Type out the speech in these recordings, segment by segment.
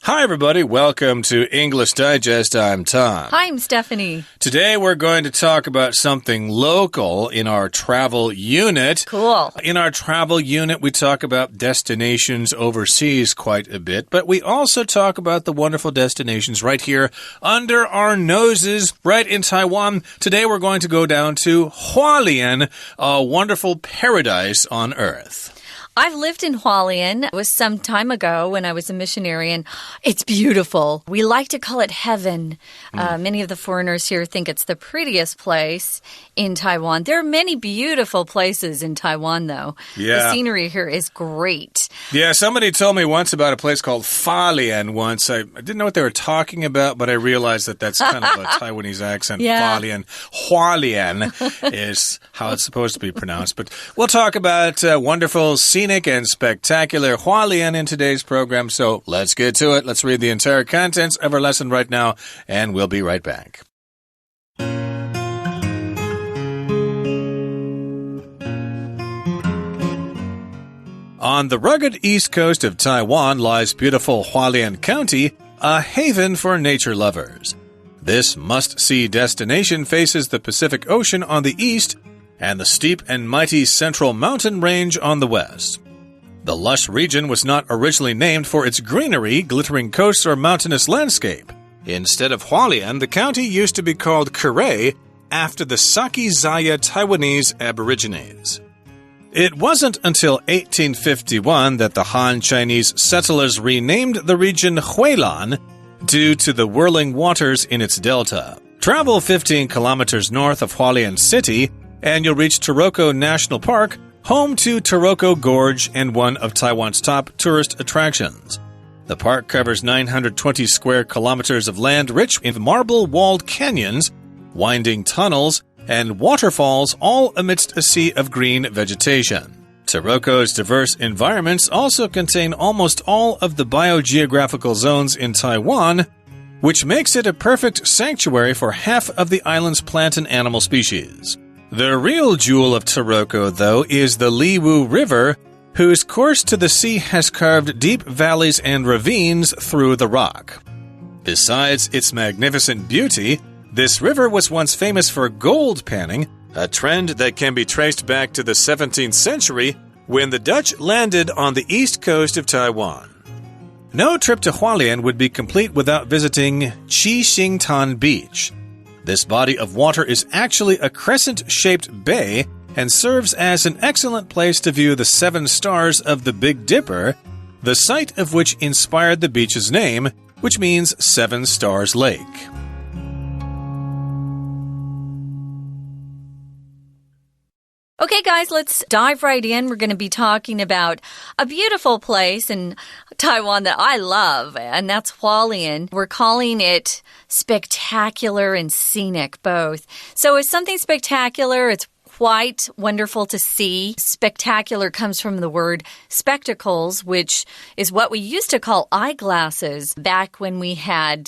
Hi, everybody. Welcome to English Digest. I'm Tom. Hi, I'm Stephanie. Today, we're going to talk about something local in our travel unit. Cool. In our travel unit, we talk about destinations overseas quite a bit, but we also talk about the wonderful destinations right here under our noses, right in Taiwan. Today, we're going to go down to Hualien, a wonderful paradise on earth. I've lived in Hualien. It was some time ago when I was a missionary, and it's beautiful. We like to call it heaven. Many of the foreigners here think it's the prettiest place in Taiwan. There are many beautiful places in Taiwan, though. Yeah. The scenery here is great. Yeah, somebody told me once about a place called Falien once. I didn't know what they were talking about, but I realized that that's kind of a Taiwanese accent. Yeah. Falien. Hualien is how it's supposed to be pronounced. But we'll talk about wonderful scenic and spectacular Hualien in today's program. So let's get to it. Let's read the entire contents of our lesson right now, and we'll be right back. On the rugged east coast of Taiwan lies beautiful Hualien County, a haven for nature lovers. This must-see destination faces the Pacific Ocean on the east and the steep and mighty Central Mountain Range on the west. The lush region was not originally named for its greenery, glittering coasts, or mountainous landscape. Instead of Hualien, the county used to be called Kure after the Sakizaya Taiwanese Aborigines. It wasn't until 1851 that the Han Chinese settlers renamed the region Huilan due to the whirling waters in its delta. Travel 15 kilometers north of Hualien City, and you'll reach Taroko National Park, home to Taroko Gorge and one of Taiwan's top tourist attractions. The park covers 920 square kilometers of land rich in marble-walled canyons, winding tunnels, and waterfalls, all amidst a sea of green vegetation. Taroko's diverse environments also contain almost all of the biogeographical zones in Taiwan, which makes it a perfect sanctuary for half of the island's plant and animal species. The real jewel of Taroko, though, is the Liwu River, whose course to the sea has carved deep valleys and ravines through the rock. Besides its magnificent beauty, this river was once famous for gold panning, a trend that can be traced back to the 17th century when the Dutch landed on the east coast of Taiwan. No trip to Hualien would be complete without visiting Qixingtan Beach. This body of water is actually a crescent-shaped bay and serves as an excellent place to view the 7 stars of the Big Dipper, the site of which inspired the beach's name, which means 7 Stars Lake. Okay, guys, let's dive right in. We're going to be talking about a beautiful place in Taiwan that I love, and that's Hualien. We're calling it spectacular and scenic both. So it's something spectacular. It's quite wonderful to see. Spectacular comes from the word spectacles, which is what we used to call eyeglasses back when we had,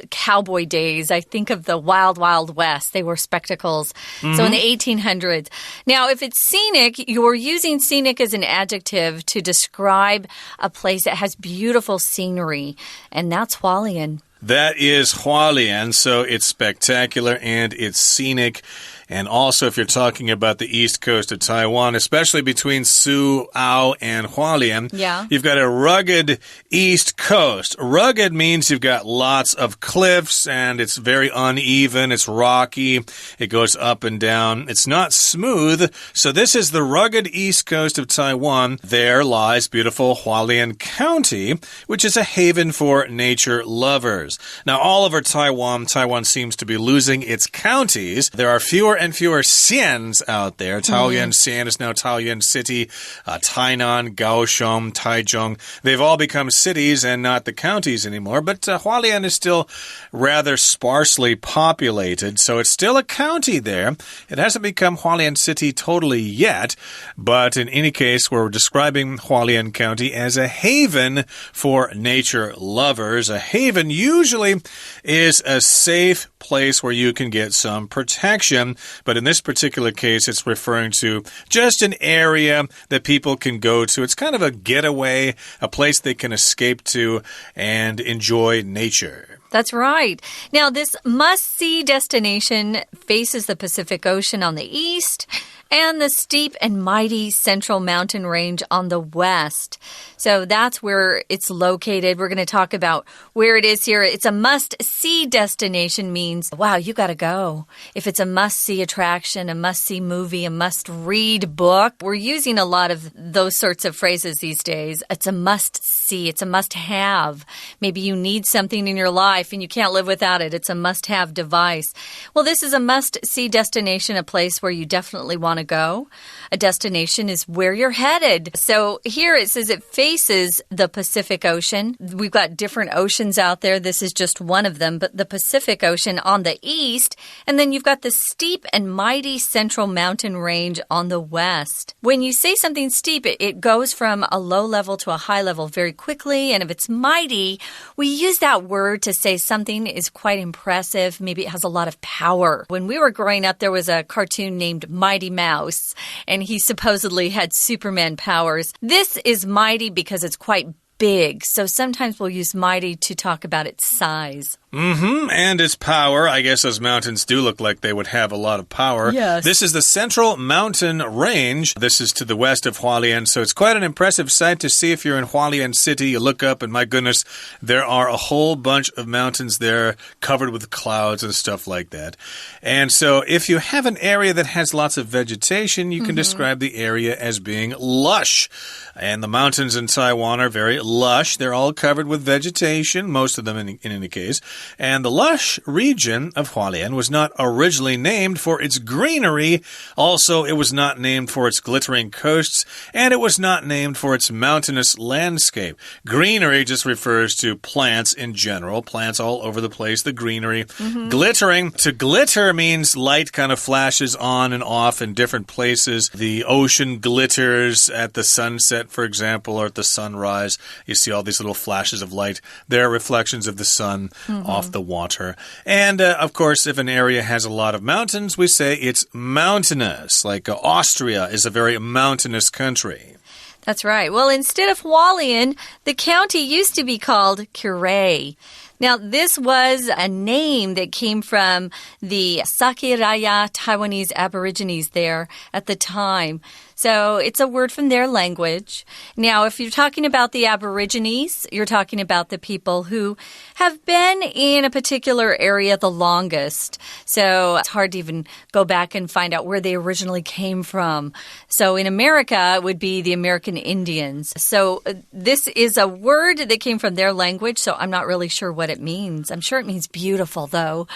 cowboy days. I think of the Wild Wild West. They were spectacles. So in the 1800s. Now, if it's scenic, you're using scenic as an adjective to describe a place that has beautiful scenery, and that's Hualien. That is Hualien, so it's spectacular and it's scenic. And also, if you're talking about the east coast of Taiwan, especially between Suao and Hualien, you've got a rugged east coast. Rugged means you've got lots of cliffs, and it's very uneven. It's rocky. It goes up and down. It's not smooth. So this is the rugged east coast of Taiwan. There lies beautiful Hualien County, which is a haven for nature lovers. Now, all over Taiwan seems to be losing its counties. There are fewer and fewer xians out there. Taoyuan Xian is now Taoyuan City. Tainan, Kaohsiung, Taichung. They've all become cities and not the counties anymore. But Hualien is still rather sparsely populated, so it's still a county there. It hasn't become Hualien City totally yet, but in any case, we're describing Hualien County as a haven for nature lovers. A haven usually is a safe place where you can get some protection. but in this particular case, it's referring to just an area that people can go to. It's kind of a getaway, a place they can escape to and enjoy nature. That's right. Now, this must-see destination faces the Pacific Ocean on the east and the steep and mighty Central Mountain Range on the west. So that's where it's located. We're going to talk about where it is here. It's a must-see destination means, wow, you got to go. If it's a must-see attraction, a must-see movie, a must-read book, we're using a lot of those sorts of phrases these days. It's a must-see. It's a must-have. Maybe you need something in your life and you can't live without it. It's a must-have device. Well, this is a must-see destination, a place where you definitely want to go. A destination is where you're headed. So here it says it faces the Pacific Ocean. We've got different oceans out there. This is just one of them, but the Pacific Ocean on the east, and then you've got the steep and mighty Central Mountain Range on the west. When you say something steep, it goes from a low level to a high level very quickly, and if it's mighty, we use that word to say something is quite impressive. Maybe it has a lot of power. When we were growing up, there was a cartoon named Mighty Mouse, and he supposedly had Superman powers. This is mighty because it's quite big, so sometimes we'll use mighty to talk about its size. And its power. I guess those mountains do look like they would have a lot of power. Yes. This is the Central Mountain Range. This is to the west of Hualien, so it's quite an impressive sight to see if you're in Hualien City. You look up and my goodness, there are a whole bunch of mountains there covered with clouds and stuff like that. And so if you have an area that has lots of vegetation, you can describe the area as being lush. And the mountains in Taiwan are very lush. They're all covered with vegetation, most of them in any case. And the lush region of Hualien was not originally named for its greenery. Also, it was not named for its glittering coasts, and it was not named for its mountainous landscape. Greenery just refers to plants in general, plants all over the place, the greenery. Glittering, to glitter means light kind of flashes on and off in different places. The ocean glitters at the sunset, for example, or at the sunrise. You see all these little flashes of light. They're reflections of the sun off the water. And, of course, if an area has a lot of mountains, we say it's mountainous. Like Austria is a very mountainous country. That's right. Well, instead of Hualien, the county used to be called Kure. Now, this was a name that came from the Sakiraya Taiwanese Aborigines there at the time. So it's a word from their language. Now, if you're talking about the Aborigines, you're talking about the people who have been in a particular area the longest. So it's hard to even go back and find out where they originally came from. So in America, it would be the American Indians. So this is a word that came from their language, so I'm not really sure what it means. I'm sure it means beautiful, though.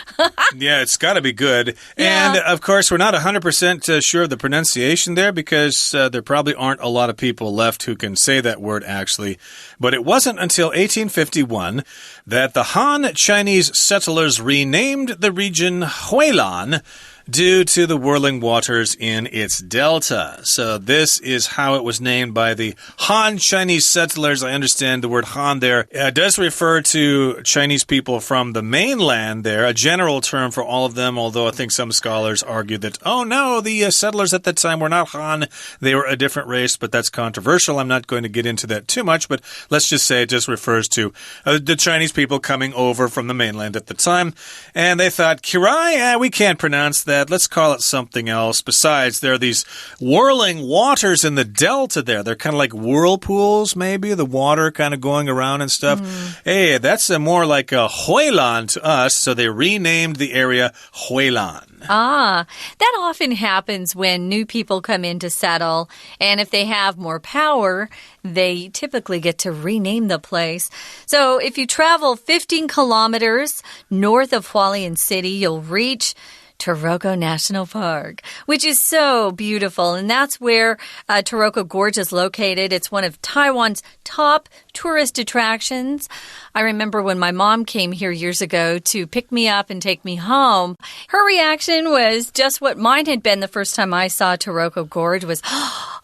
Yeah, it's got to be good. Yeah. And, of course, we're not 100% sure of the pronunciation there because there probably aren't a lot of people left who can say that word, actually. But it wasn't until 1851 that the Han Chinese settlers renamed the region Huilan due to the whirling waters in its delta. So this is how it was named by the Han Chinese settlers. I understand the word Han there does refer to Chinese people from the mainland there, a general term for all of them, although I think some scholars argue that, oh no, the settlers at that time were not Han, they were a different race, but that's controversial. I'm not going to get into that too much, but let's just say it just refers to the Chinese people coming over from the mainland at the time. And they thought, Kirai, we can't pronounce that. Let's call it something else. Besides, there are these whirling waters in the delta there. They're kind of like whirlpools, maybe, the water kind of going around and stuff. Hey, that's more like a Huilan to us, so they renamed the area Huilan. Ah, that often happens when new people come in to settle, and if they have more power, they typically get to rename the place. So if you travel 15 kilometers north of Hualien City, you'll reach Taroko National Park, which is so beautiful. And that's where Taroko Gorge is located. It's one of Taiwan's top tourist attractions. I remember when my mom came here years ago to pick me up and take me home, her reaction was just what mine had been the first time I saw Taroko Gorge was,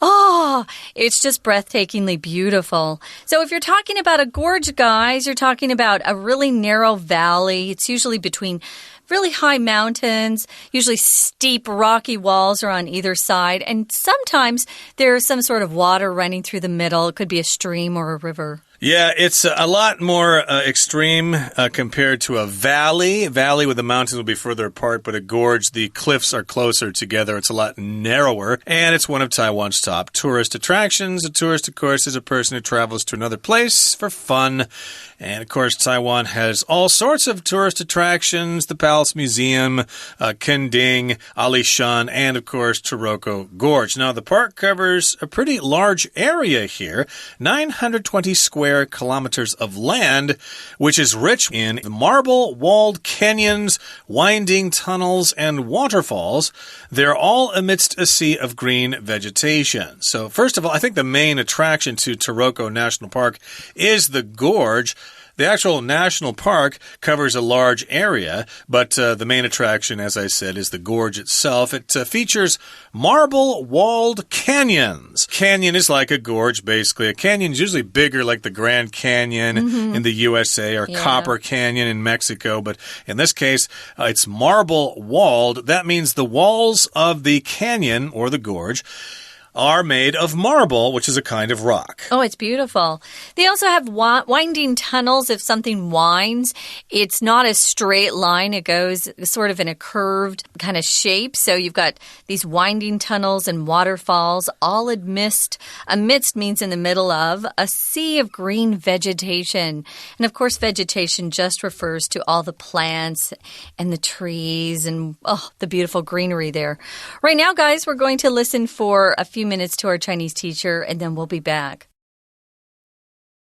Oh, it's just breathtakingly beautiful. So if you're talking about a gorge, guys, you're talking about a really narrow valley. It's usually between really high mountains. Usually steep rocky walls are on either side. And sometimes there's some sort of water running through the middle. It could be a stream or a river. Yeah, it's a lot more extreme compared to a valley. A valley with the mountains will be further apart, but a gorge, the cliffs are closer together. It's a lot narrower, and it's one of Taiwan's top tourist attractions. A tourist, of course, is a person who travels to another place for fun. And, of course, Taiwan has all sorts of tourist attractions. The Palace Museum, Kending, Alishan, and, of course, Taroko Gorge. Now, the park covers a pretty large area here, 920 square kilometers of land, which is rich in marble-walled canyons, winding tunnels, and waterfalls. They're all amidst a sea of green vegetation. So, first of all, I think the main attraction to Taroko National Park is the gorge. The actual national park covers a large area, but the main attraction, as I said, is the gorge itself. It features marble-walled canyons. Canyon is like a gorge, basically. A canyon is usually bigger, like the Grand Canyon in the USA or Copper Canyon in Mexico, but in this case, it's marble-walled. That means the walls of the canyon or the gorge are made of marble, which is a kind of rock. Oh, it's beautiful. They also have winding tunnels. If something winds, it's not a straight line. It goes sort of in a curved kind of shape. So you've got these winding tunnels and waterfalls all amidst means in the middle of a sea of green vegetation. And of course, vegetation just refers to all the plants and the trees and the beautiful greenery there. Right now, guys, we're going to listen for a few minutes to our Chinese teacher, and then we'll be back.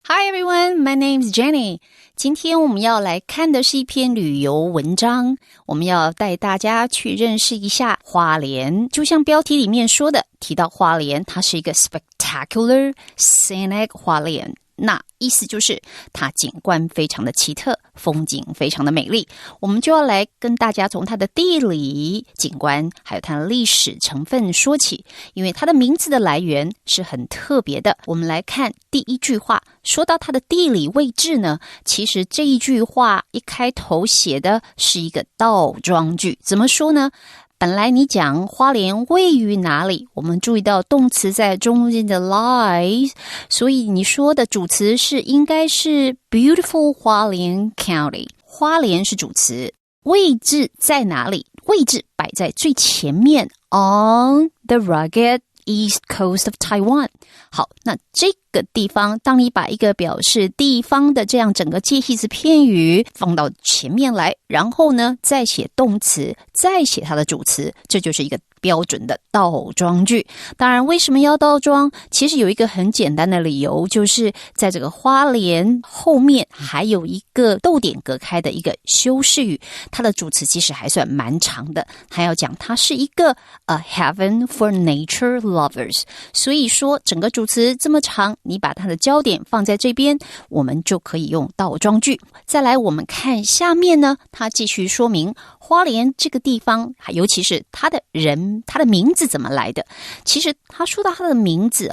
Hi everyone, my name is Jenny. 今天我们要来看的是一篇旅游文章，我们要带大家去认识一下花莲。就像标题里面说的，提到花莲，它是一个 spectacular scenic 花莲。那意思就是它景观非常的奇特，风景非常的美丽。我们就要来跟大家从它的地理景观还有它的历史成分说起，因为它的名字的来源是很特别的。我们来看第一句话，说到它的地理位置呢，其实这一句话一开头写的是一个倒装句。怎么说呢？本来你讲花莲位于哪里，我们注意到动词在中间的 lies， 所以你说的主词是应该是 beautiful 花莲 county， 花莲是主词，位置在哪里？位置摆在最前面 on the rugged East Coast of Taiwan。 好，那这个地方，当你把一个表示地方的这样整个介系词片语放到前面来，然后呢再写动词，再写它的主词，这就是一个标准的倒装句。当然为什么要倒装？其实有一个很简单的理由，就是在这个花莲后面还有一个逗点隔开的一个修饰语，它的主词其实还算蛮长的，还要讲它是一个heaven for nature lovers， 所以说整个主词这么长，你把它的焦点放在这边，我们就可以用倒装句。再来我们看下面呢，它继续说明花莲这个地方，尤其是它的人，它的名字怎么来的。其实他说到它的名字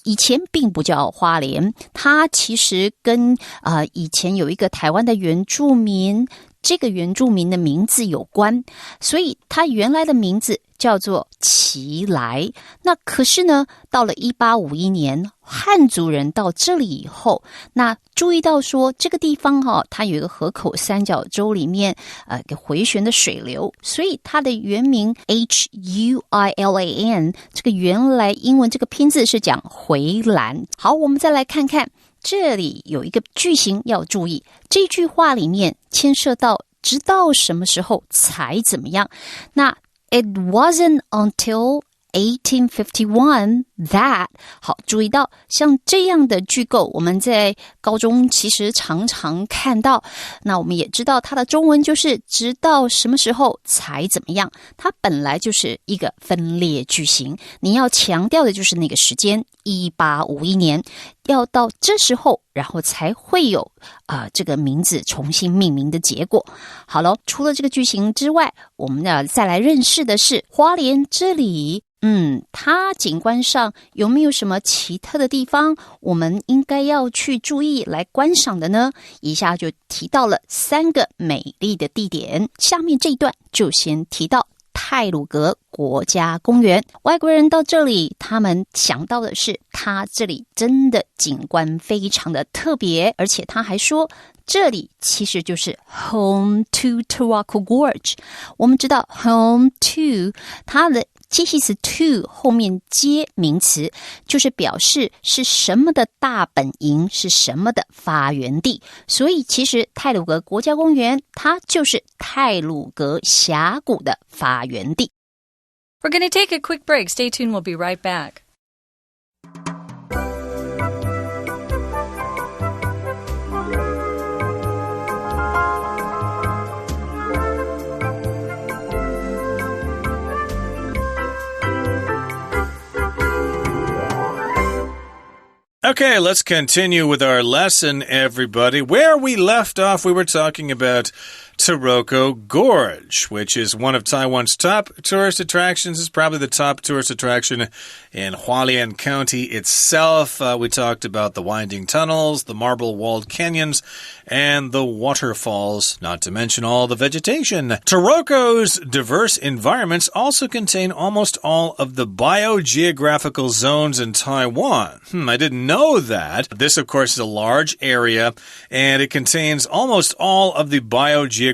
以前并不叫花莲，它其实跟以前有一个台湾的原住民，这个原住民的名字有关，所以它原来的名字叫做奇来。那可是呢，到了1851年汉族人到这里以后，那注意到说这个地方它有一个河口三角洲里面一个回旋的水流，所以它的原名 Huilan， 这个原来英文这个拼字是讲回蓝。好，我们再来看看这里有一个句型要注意，这句话里面牵涉到直到什么时候才怎么样。那 It wasn't until 1851 that， 好，注意到像这样的句构我们在高中其实常常看到，那我们也知道它的中文就是直到什么时候才怎么样，它本来就是一个分裂句型，你要强调的就是那个时间1851年，要到这时候然后才会有这个名字重新命名的结果。好了，除了这个句型之外，我们要再来认识的是花莲这里它景观上上有没有什么奇特的地方我们应该要去注意来观赏的呢？以下就提到了3个美丽的地点，下面这一段就先提到太鲁阁国家公园。外国人到这里，他们想到的是它这里真的景观非常的特别，而且他还说这里其实就是 home to Taroko Gorge。 我们知道 home to 它的介系词 to 后面接名词，就是表示是什么的大本营，是什么的发源地。所以其实太鲁阁国家公园它就是太鲁阁峡谷的发源地。 We're going to take a quick break. Stay tuned. We'll be right back. Okay, let's continue with our lesson, everybody. Where we left off, we were talking about Taroko Gorge, which is one of Taiwan's top tourist attractions. It's probably the top tourist attraction in Hualien County itself. We talked about the winding tunnels, the marble-walled canyons, and the waterfalls, not to mention all the vegetation. Taroko's diverse environments also contain almost all of the biogeographical zones in Taiwan. I didn't know that. This, of course, is a large area, and it contains almost all of the biogeographical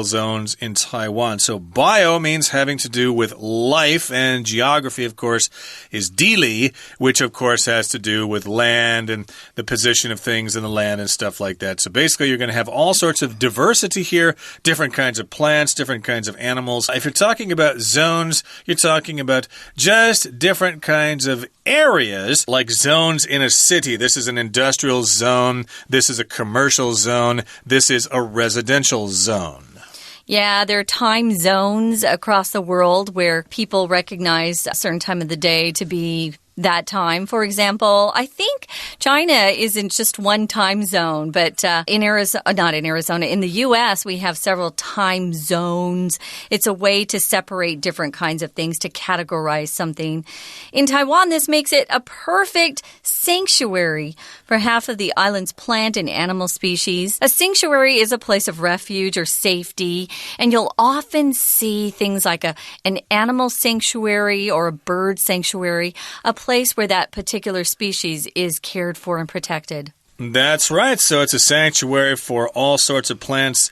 zones in Taiwan. So bio means having to do with life, and geography, of course, is Dili, which, of course, has to do with land and the position of things in the land and stuff like that. So basically, you're going to have all sorts of diversity here, different kinds of plants, different kinds of animals. If you're talking about zones, you're talking about just different kinds of areas, like zones in a city. This is an industrial zone. This is a commercial zone. This is a residential zone. Yeah, there are time zones across the world where people recognize a certain time of the day to be that time. For example, I think China isn't just one time zone, but in the U.S., we have several time zones. It's a way to separate different kinds of things, to categorize something. In Taiwan, this makes it a perfect sanctuary for half of the island's plant and animal species. A sanctuary is a place of refuge or safety, and you'll often see things like an animal sanctuary or a bird sanctuary, a place where that particular species is cared for and protected. That's right. So it's a sanctuary for all sorts of plants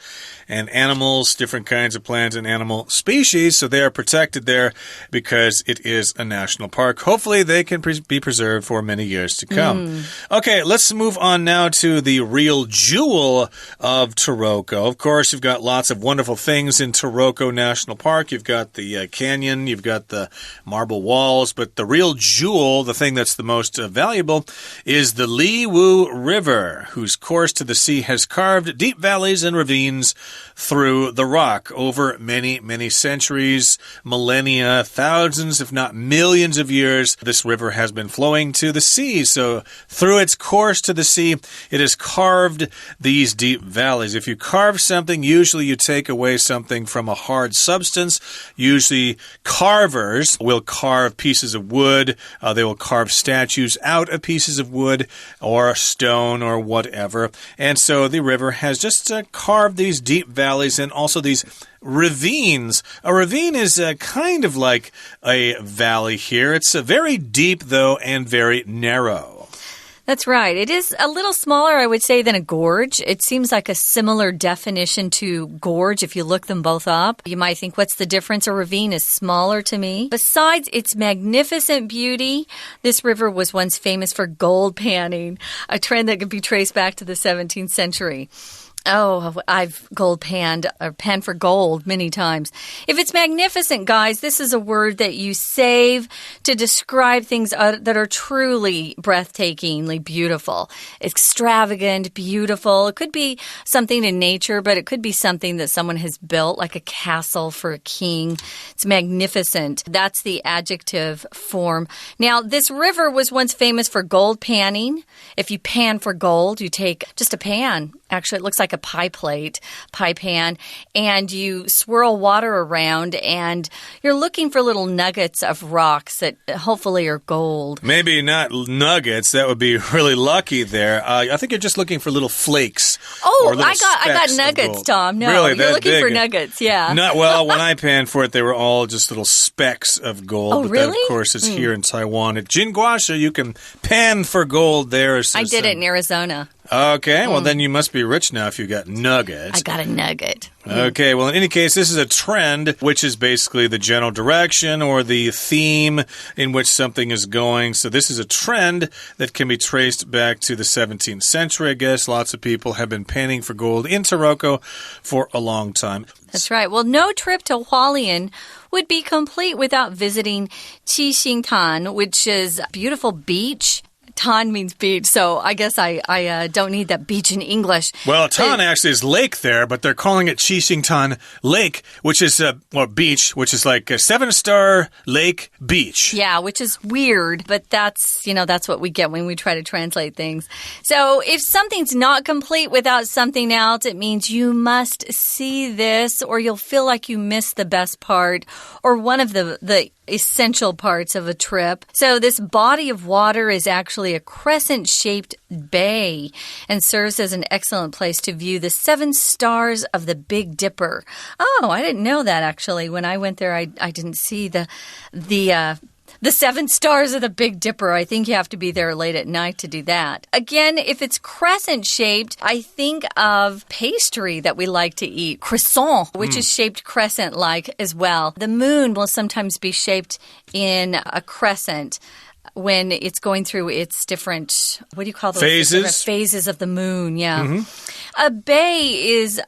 and animals, different kinds of plant and animal species. So they are protected there because it is a national park. Hopefully they can be preserved for many years to come. Okay, let's move on now to the real jewel of Taroko. Of course, you've got lots of wonderful things in Taroko National Park. You've got the canyon, you've got the marble walls, but the real jewel, the thing that's the most valuable, is the Liwu River, whose course to the sea has carved deep valleys and ravines through the rock over many, many centuries, millennia, thousands, if not millions of years. This river has been flowing to the sea. So through its course to the sea, it has carved these deep valleys. If you carve something, usually you take away something from a hard substance. Usually carvers will carve pieces of wood. They will carve statues out of pieces of wood or stone or whatever. And so the river has just carved these deep valleys and also these ravines. A ravine is kind of like a valley here. It's very deep, though, and very narrow. That's right. It is a little smaller, I would say, than a gorge. It seems like a similar definition to gorge if you look them both up. You might think, what's the difference? A ravine is smaller to me. Besides its magnificent beauty, this river was once famous for gold panning, a trend that could be traced back to the 17th century. Oh, I've panned for gold many times. If it's magnificent, guys, this is a word that you save to describe things that are truly breathtakingly beautiful. Extravagant, beautiful. It could be something in nature, but it could be something that someone has built, like a castle for a king. It's magnificent. That's the adjective form. Now, this river was once famous for gold panning. If you pan for gold, you take just a pan. Actually, it looks like a pie pan, and you swirl water around, and you're looking for little nuggets of rocks that hopefully are gold. Maybe not nuggets. That would be really lucky there. I think you're just looking for little flakes. Oh, I got nuggets, Tom. No, really, you're looking for nuggets, yeah. Well, when I panned for it, they were all just little specks of gold. Oh, but really? That, of course, is here in Taiwan. At Jinguasha, you can pan for gold there. I did it in Arizona. Okay, well, then you must be rich now if you got nuggets. I got a nugget. Okay, well, in any case, this is a trend, which is basically the general direction or the theme in which something is going. So this is a trend that can be traced back to the 17th century, I guess. Lots of people have been panning for gold in Taroko for a long time. That's right. Well, no trip to Hualien would be complete without visiting Qixingtan, which is a beautiful beach. Tan means beach, so I guess I don't need that beach in English. Well, Tan actually is lake there, but they're calling it Qixingtan Lake, which is, or beach, which is like a 7-star lake beach. Yeah, which is weird, but that's what we get when we try to translate things. So if something's not complete without something else, it means you must see this, or you'll feel like you missed the best part, or one of the essential parts of a trip. So this body of water is actually a crescent-shaped bay and serves as an excellent place to view the 7 stars of the Big Dipper. Oh, I didn't know that, actually. When I went there, I didn't see the 7 stars of the Big Dipper. I think you have to be there late at night to do that. Again, if it's crescent-shaped, I think of pastry that we like to eat, croissant, which is shaped crescent-like as well. The moon will sometimes be shaped in a crescent when it's going through its different, what do you call those? Phases. Phases of the moon, yeah. A bay is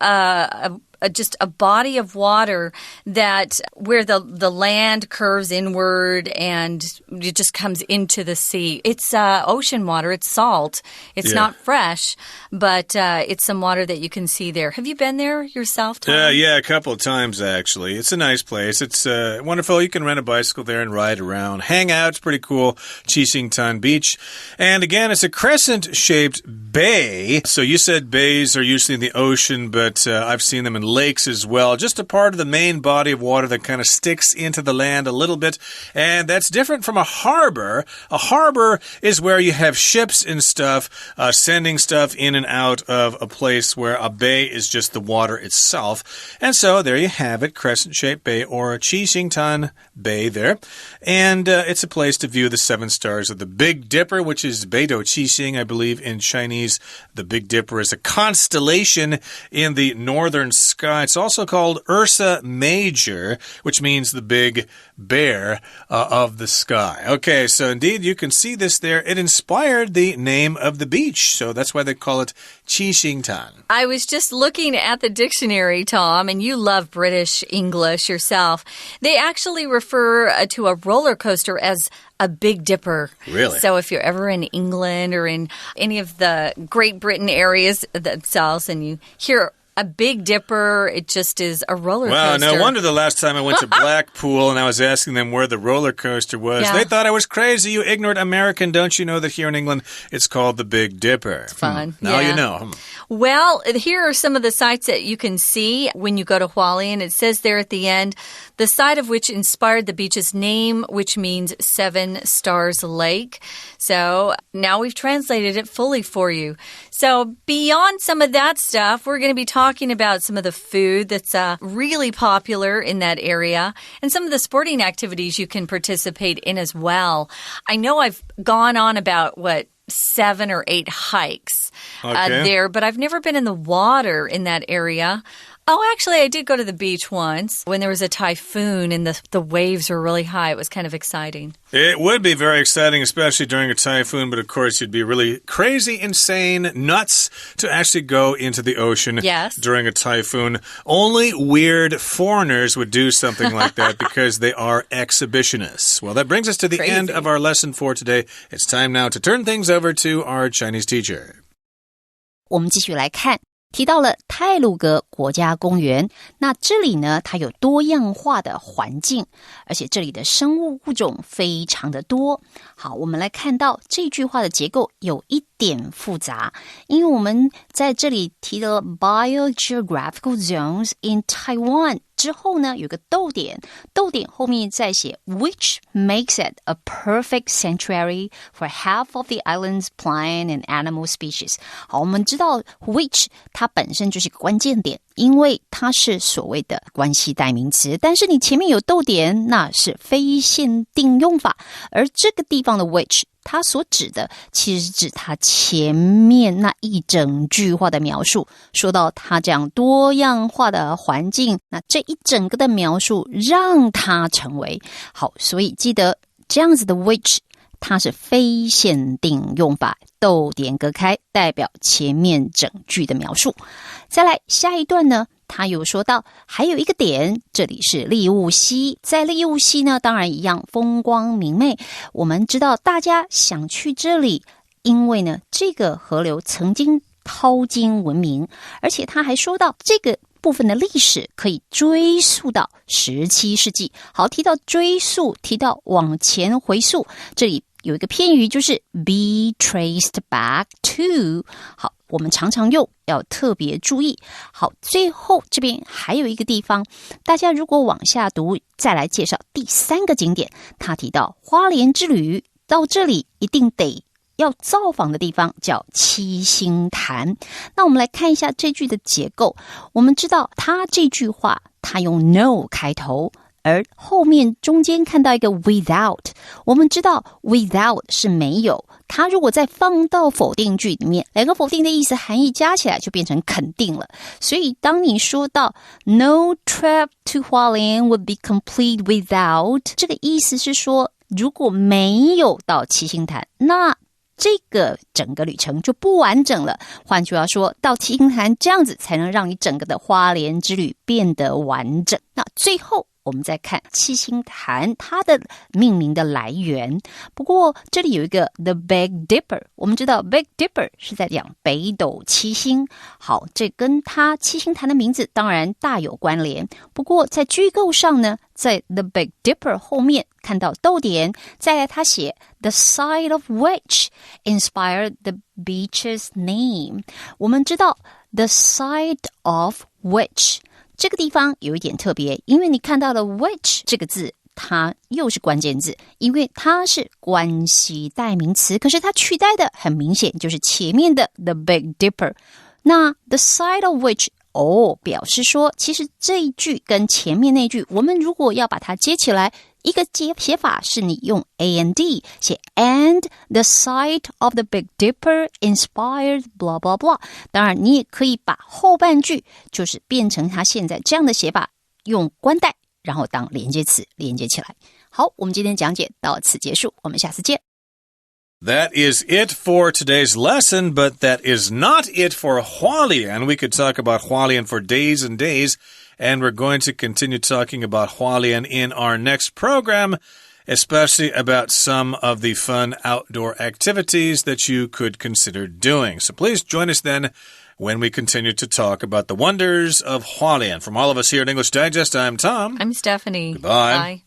just a body of water that where the land curves inward and it just comes into the sea. It's ocean water. It's salt. It's not fresh, but it's some water that you can see there. Have you been there yourself, Tom? Yeah, a couple of times, actually. It's a nice place. It's wonderful. You can rent a bicycle there and ride around. Hang out. It's pretty cool. Qixingtan Beach. And again, it's a crescent-shaped bay. So you said bays are usually in the ocean, but I've seen them in lakes as well. Just a part of the main body of water that kind of sticks into the land a little bit. And that's different from a harbor. A harbor is where you have ships and stuff sending stuff in and out of a place where a bay is just the water itself. And so there you have it, crescent-shaped bay or a Qixingtan Bay there. And it's a place to view the 7 stars of the Big Dipper, which is Beidou Qixing, I believe, in Chinese. The Big Dipper is a constellation in the northern sky. It's also called Ursa Major, which means the big bear of the sky. Okay, so indeed you can see this there. It inspired the name of the beach, so that's why they call it Qixingtan. I was just looking at the dictionary, Tom, and you love British English yourself. They actually refer to a roller coaster as a Big Dipper. Really? So if you're ever in England or in any of the Great Britain areas themselves and you hear a Big Dipper, it just is a roller coaster. Wow, no wonder the last time I went to Blackpool and I was asking them where the roller coaster was. Yeah. They thought I was crazy. You ignorant American. Don't you know that here in England it's called the Big Dipper? It's fun. Now you know. Well, here are some of the sites that you can see when you go to Hualien. It says there at the end, the site of which inspired the beach's name, which means 7 Stars Lake. So now we've translated it fully for you. So beyond some of that stuff, we're going to be talking about some of the food that's really popular in that area and some of the sporting activities you can participate in as well. I know I've gone on about 7 or 8 hikes there, but I've never been in the water in that area. Oh, actually, I did go to the beach once when there was a typhoon and the waves were really high. It was kind of exciting. It would be very exciting, especially during a typhoon, but of course you'd be really crazy, insane, nuts to actually go into the ocean during a typhoon. Only weird foreigners would do something like that because they are exhibitionists. Well, that brings us to the end of our lesson for today. It's time now to turn things over to our Chinese teacher. 我们继续来看提到了太鲁阁国家公园，那这里呢，它有多样化的环境，而且这里的生物物种非常的多。好，我们来看到这句话的结构有一点复杂，因为我们在这里提到了 biogeographical zones in Taiwan 之后呢，有个逗点，逗点后面再写 which makes it a perfect sanctuary for half of the island's plant and animal species。 好，我们知道 which 它本身就是个关键点，因为它是所谓的关系代名词，但是你前面有逗点，那是非限定用法，而这个地方的 which它所指的其实指它前面那一整句话的描述，说到它这样多样化的环境，那这一整个的描述让它成为好，所以记得这样子的 which 它是非限定用法，逗点隔开代表前面整句的描述。再来下一段呢，他有说到还有一个点，这里是利物溪，在利物溪呢当然一样风光明媚，我们知道大家想去这里，因为呢这个河流曾经淘金闻名，而且他还说到这个部分的历史可以追溯到17世纪。好，提到追溯，提到往前回溯，这里有一个片语就是 be traced back to。 好，我们常常用，要特别注意。好，最后这边还有一个地方，大家如果往下读，再来介绍第3个景点，他提到花莲之旅，到这里一定得要造访的地方叫七星潭。那我们来看一下这句的结构，我们知道他这句话他用 no 开头，而后面中间看到一个 without， 我们知道 without 是没有，它如果再放到否定句里面，两个否定的意思含义加起来就变成肯定了。所以当你说到 no trip to 花莲 would be complete without， 这个意思是说如果没有到七星潭，那这个整个旅程就不完整了。换句话说，到七星潭这样子才能让你整个的花莲之旅变得完整。那最后我们再看七星潭它的命名的来源，不过这里有一个 The Big Dipper， 我们知道 Big Dipper 是在讲北斗七星，好，这跟它七星潭的名字当然大有关联。不过在句构上呢，在 The Big Dipper 后面看到逗点，再来他写 The site of which inspired the beach's name。 我们知道 The site of which这个地方有一点特别，因为你看到了 which 这个字，它又是关键字，因为它是关系代名词，可是它取代的很明显就是前面的 The Big Dipper。 那 the site of which 表示说其实这一句跟前面那句我们如果要把它接起来，一个写法是你用 and 写 and the site of the Big Dipper inspired blah blah blah。 当然你也可以把后半句就是变成它现在这样的写法，用关代然后当连接词连接起来。好，我们今天讲解到此结束，我们下次见。That is it for today's lesson, but that is not it for Hualien. We could talk about Hualien for days and days, and we're going to continue talking about Hualien in our next program, especially about some of the fun outdoor activities that you could consider doing. So please join us then when we continue to talk about the wonders of Hualien. From all of us here at English Digest, I'm Tom. I'm Stephanie. Goodbye. Bye.